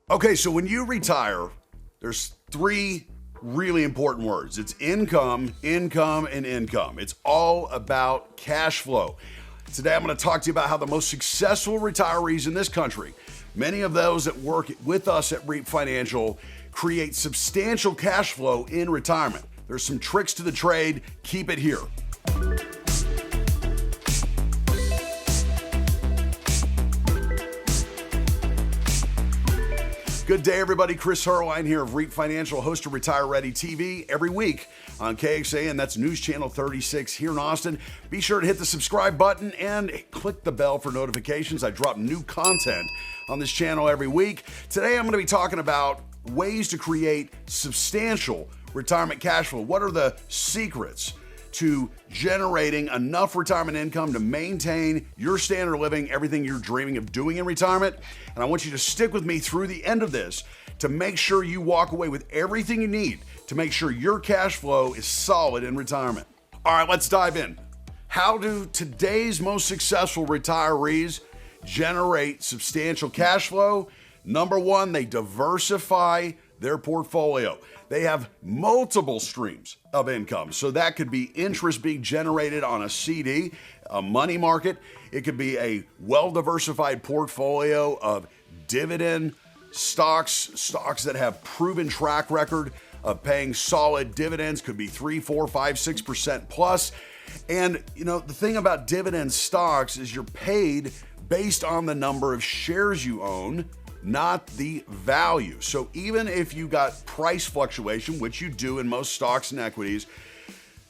Okay, so when you retire, there's three really important words. It's income, income, and income. It's all about cash flow. Today, I'm going to talk to you about how the most successful retirees in this country, many of those that work with us at REAP Financial, create substantial cash flow in retirement. There's some tricks to the trade. Keep it here. Good day, everybody. Chris Heerlein here of REAP Financial, host of Retire Ready TV every week on KXA, and that's News Channel 36 here in Austin. Be sure to hit the subscribe button and click the bell for notifications. I drop new content on this channel every week. Today, I'm going to be talking about ways to create substantial retirement cash flow. What are the secrets to generating enough retirement income to maintain your standard of living, everything you're dreaming of doing in retirement? And I want you to stick with me through the end of this to make sure you walk away with everything you need to make sure your cash flow is solid in retirement. All right, let's dive in. How do today's most successful retirees generate substantial cash flow? Number one, they diversify their portfolio. They have multiple streams of income. So that could be interest being generated on a CD, a money market. It could be a well-diversified portfolio of dividend stocks that have proven track record of paying solid dividends, could be 3, 4, 5, 6% plus. And the thing about dividend stocks is you're paid based on the number of shares you own, not the value. So even if you got price fluctuation, which you do in most stocks and equities,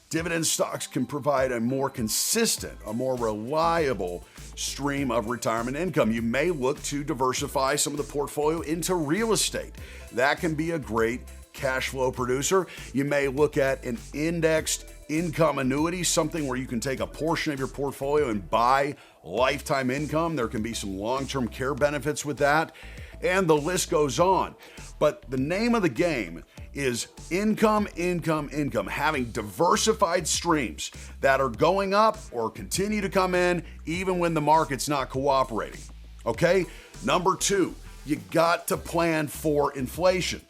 dividend stocks can provide a more consistent, a more reliable stream of retirement income. You may look to diversify some of the portfolio into real estate. That can be a great cash flow producer. You may look at an indexed income annuity, something where you can take a portion of your portfolio and buy lifetime income. There can be some long-term care benefits with that, and the list goes on. But the name of the game is income, income, income, having diversified streams that are going up or continue to come in even when the market's not cooperating. Okay? Number two, you got to plan for inflation.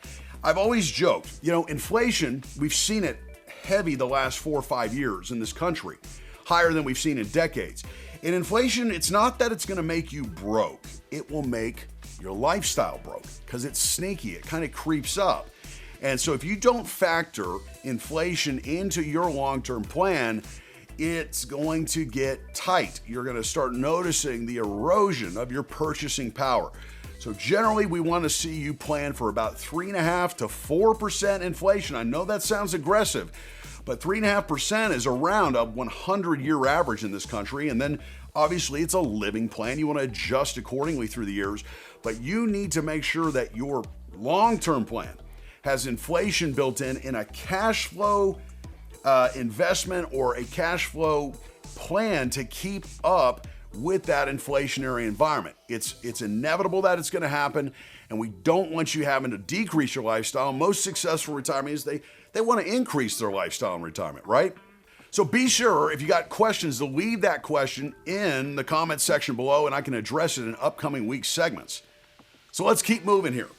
I've always joked, inflation, we've seen it heavy the last 4 or 5 years in this country, higher than we've seen in decades. In inflation, it's not that it's going to make you broke. It will make your lifestyle broke because it's sneaky. It kind of creeps up. And so if you don't factor inflation into your long-term plan, it's going to get tight. You're going to start noticing the erosion of your purchasing power. So generally, we want to see you plan for about 3.5% to 4% inflation. I know that sounds aggressive, but 3.5% is around a 100-year average in this country. And then obviously it's a living plan. You want to adjust accordingly through the years, but you need to make sure that your long-term plan has inflation built in a cash flow investment or a cash flow plan to keep up with that inflationary environment. It's inevitable that it's going to happen, and we don't want you having to decrease your lifestyle. Most successful retirees, they want to increase their lifestyle in retirement, right? So be sure, if you got questions, to leave that question in the comment section below, and I can address it in upcoming week segments. So let's keep moving here.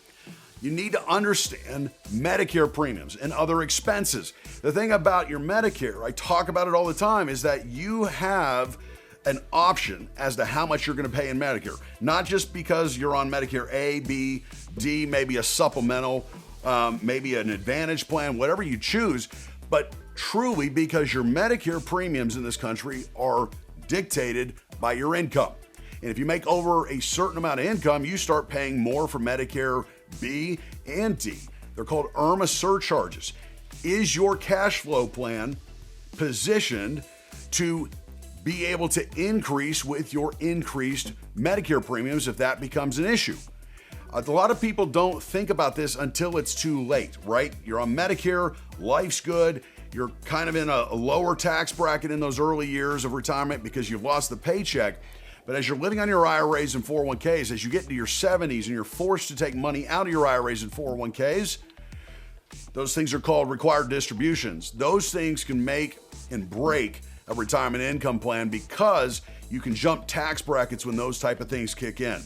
You need to understand Medicare premiums and other expenses. The thing about your Medicare, I talk about it all the time, is that you have an option as to how much you're going to pay in Medicare. Not just because you're on Medicare A, B, D, maybe a supplemental, maybe an advantage plan, whatever you choose, but truly because your Medicare premiums in this country are dictated by your income. And if you make over a certain amount of income, you start paying more for Medicare B and D. They're called IRMA surcharges. Is your cash flow plan positioned to be able to increase with your increased Medicare premiums if that becomes an issue? A lot of people don't think about this until it's too late, right? You're on Medicare, life's good, you're kind of in a lower tax bracket in those early years of retirement because you've lost the paycheck. But as you're living on your IRAs and 401ks, as you get into your 70s and you're forced to take money out of your IRAs and 401ks, those things are called required distributions. Those things can make and break a retirement income plan because you can jump tax brackets when those type of things kick in.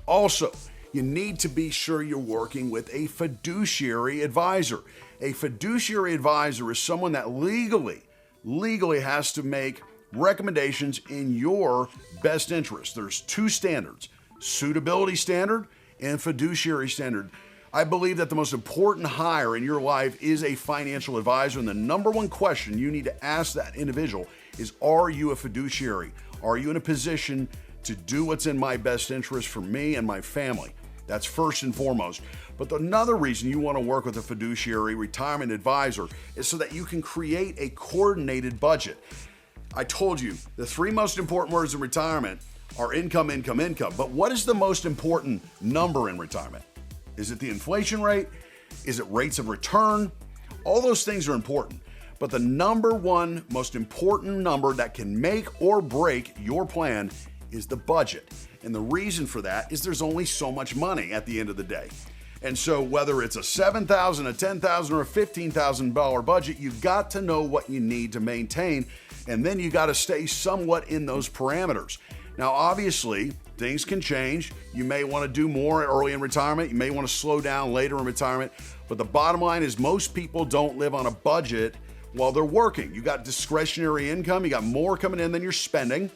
Also, you need to be sure you're working with a fiduciary advisor. A fiduciary advisor is someone that legally has to make recommendations in your best interest. There's two standards: suitability standard and fiduciary standard. I believe that the most important hire in your life is a financial advisor, and the number one question you need to ask that individual is, are you a fiduciary? Are you in a position to do what's in my best interest for me and my family? That's first and foremost. But another reason you want to work with a fiduciary retirement advisor is so that you can create a coordinated budget. I told you the three most important words in retirement are income, income, income. But what is the most important number in retirement? Is it the inflation rate? Is it rates of return? All those things are important. But the number one most important number that can make or break your plan is the budget. And the reason for that is there's only so much money at the end of the day. And so whether it's a $7,000, a $10,000, or a $15,000 budget, you've got to know what you need to maintain, and then you got to stay somewhat in those parameters. Now, obviously, things can change. You may want to do more early in retirement. You may want to slow down later in retirement. But the bottom line is most people don't live on a budget while they're working. You got discretionary income. You got more coming in than you're spending,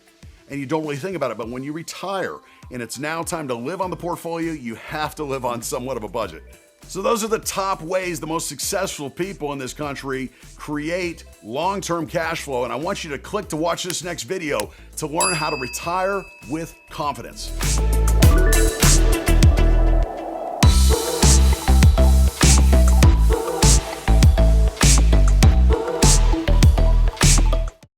and you don't really think about it. But when you retire and it's now time to live on the portfolio, you have to live on somewhat of a budget. So those are the top ways the most successful people in this country create long-term cash flow. And I want you to click to watch this next video to learn how to retire with confidence.